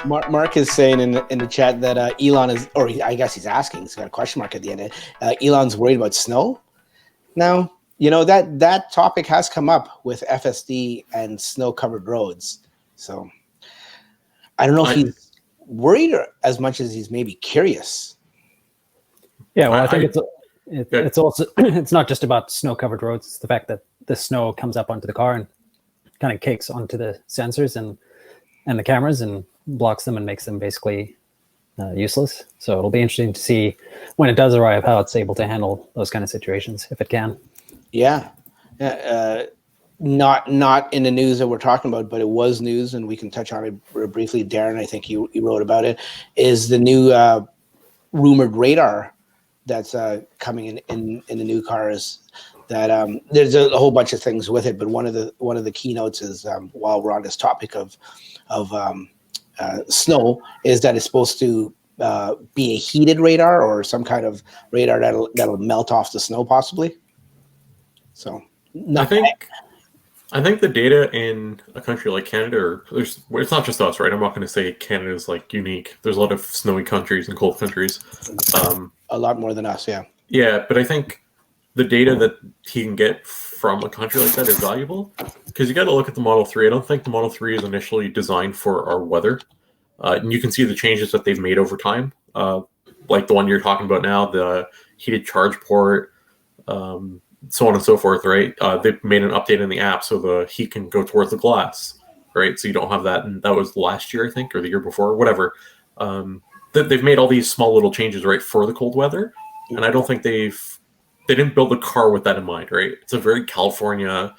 Mark is saying in the chat that Elon is, or I guess he's asking, he's got a question mark at the end. Elon's worried about snow. Now, that topic has come up with FSD and snow-covered roads. So I don't know if he's worried as much as he's maybe curious. Yeah, well, I think it's also it's not just about snow-covered roads. It's the fact that the snow comes up onto the car and kind of cakes onto the sensors and the cameras and blocks them and makes them basically useless. So it'll be interesting to see when it does arrive how it's able to handle those kind of situations, if it can. Yeah. Not in the news that we're talking about, but it was news, and we can touch on it briefly. Darren, I think you wrote about it, is the new rumored radar that's coming in the new cars. That there's a whole bunch of things with it, but one of the keynotes is while we're on this topic of snow, is that it's supposed to be a heated radar or some kind of radar that'll melt off the snow possibly. So I think the data in a country like Canada, it's not just us, right? I'm not going to say Canada is like unique. There's a lot of snowy countries and cold countries. A lot more than us, yeah. Yeah, but I think the data that he can get from a country like that is valuable, because you got to look at the Model 3. I don't think the Model 3 is initially designed for our weather. And you can see the changes that they've made over time, like the one you're talking about now, the heated charge port, so on and so forth, right? They've made an update in the app so the heat can go towards the glass, right? So you don't have that. And that was last year, I think, or the year before, whatever. They've made all these small little changes, right, for the cold weather. And I don't think they didn't build the car with that in mind, right? It's a very California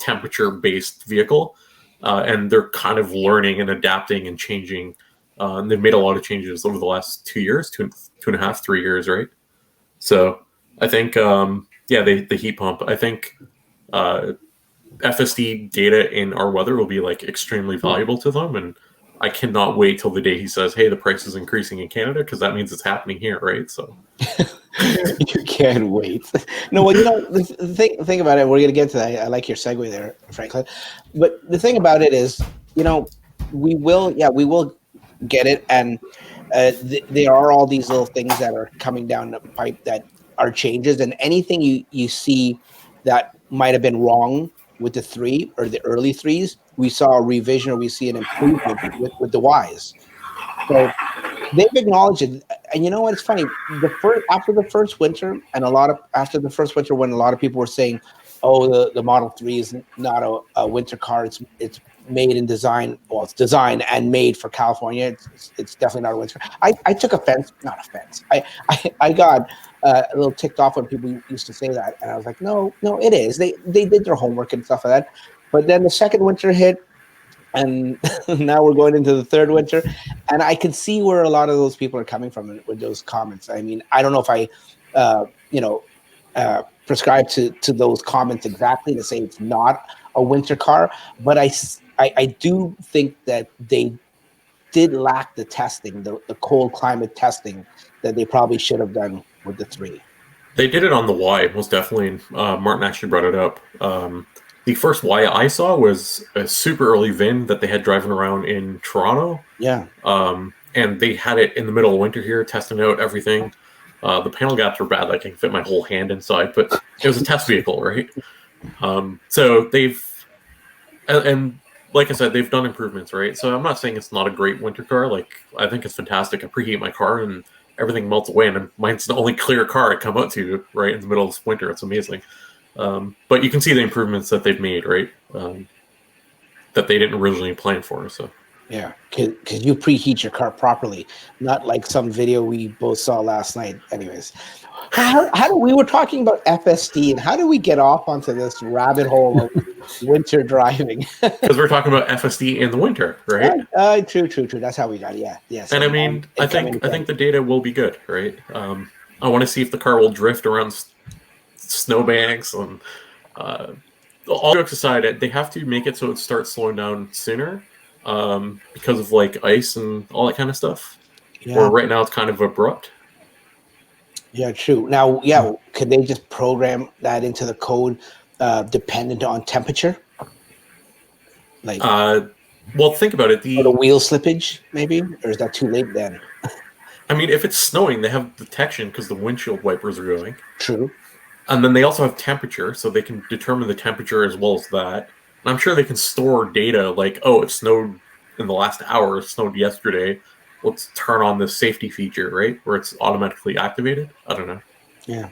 temperature-based vehicle. And they're kind of learning and adapting and changing. And they've made a lot of changes over the last 2 years, two and a half, 3 years, right? So I think, the heat pump, I think FSD data in our weather will be like extremely valuable to them. And I cannot wait till the day he says, hey, the price is increasing in Canada, because that means it's happening here, right? So you can't wait. No, well, the thing about it, we're going to get to that. I like your segue there, Franklin. But the thing about it is, we will get it. And there are all these little things that are coming down the pipe that are changes. And anything you see that might have been wrong with the 3 or the early 3s, we saw a revision or we see an improvement with the Ys. So they've acknowledged it. And you know what? It's funny. After the first winter, when a lot of people were saying, "Oh, the Model 3 is not a winter car. It's made and designed. Well, it's designed and made for California. It's definitely not a winter." I took offense. Not offense. I got a little ticked off when people used to say that, and I was like, no, it is. They did their homework and stuff like that. But then the second winter hit, and now we're going into the third winter, and I can see where a lot of those people are coming from with those comments. I mean, I don't know if I, prescribe to those comments exactly to say it's not a winter car, but I do think that they did lack the testing, the cold climate testing that they probably should have done with the 3. they did it on the Y, most definitely. Martin actually brought it up. The first Y I saw was a super early VIN that they had driving around in Toronto. Yeah. And they had it in the middle of winter here, testing out everything. The panel gaps were bad. I can fit my whole hand inside, but it was a test vehicle, right? So and like I said, they've done improvements, right? So I'm not saying it's not a great winter car. Like, I think it's fantastic. I preheat my car and everything melts away, and mine's the only clear car I come out to right in the middle of winter. It's amazing. But you can see the improvements that they've made, right? That they didn't originally plan for. So yeah, because you preheat your car properly, not like some video we both saw last night. Anyways, how do we were talking about FSD, and how do we get off onto this rabbit hole of winter driving? Because we're talking about FSD in the winter, right? True. That's how we got it. Yeah, yes. And I mean, I think the data will be good, right? I want to see if the car will drift around snowbanks and all jokes aside, they have to make it so it starts slowing down sooner because of like ice and all that kind of stuff. Yeah. Where right now it's kind of abrupt. Yeah, true. Now, could they just program that into the code dependent on temperature? Like, Well, think about it. Or the wheel slippage, maybe? Or is that too late then? I mean, if it's snowing, they have detection because the windshield wipers are going. True. And then they also have temperature, so they can determine the temperature as well as that. And I'm sure they can store data like, oh, it snowed in the last hour, it snowed yesterday. Let's turn on this safety feature, right? Where it's automatically activated. I don't know. Yeah.